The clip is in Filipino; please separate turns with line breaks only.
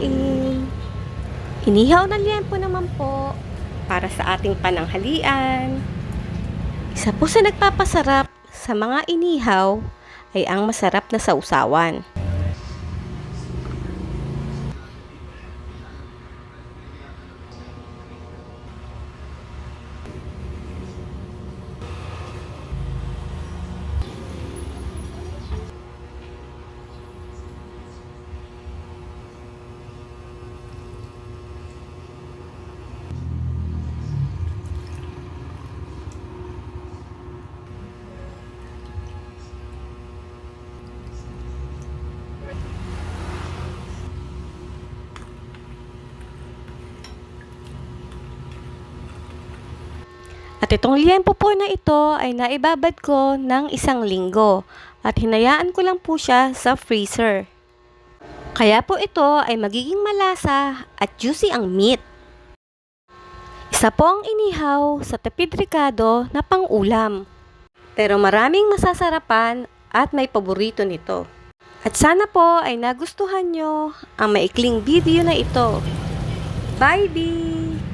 kumain. Inihaw na liempo naman po para sa ating pananghalian. Isa po sa nagpapasarap sa mga inihaw ay ang masarap na sausawan. At itong liempo po na ito ay naibabad ko ng 1 linggo at hinayaan ko lang po siya sa freezer. Kaya po ito ay magiging malasa at juicy ang meat. Isa po ang inihaw sa tipid ricado na pang-ulam. Pero maraming masasarapan at may paborito nito. At sana po ay nagustuhan nyo ang maikling video na ito. Bye, bye!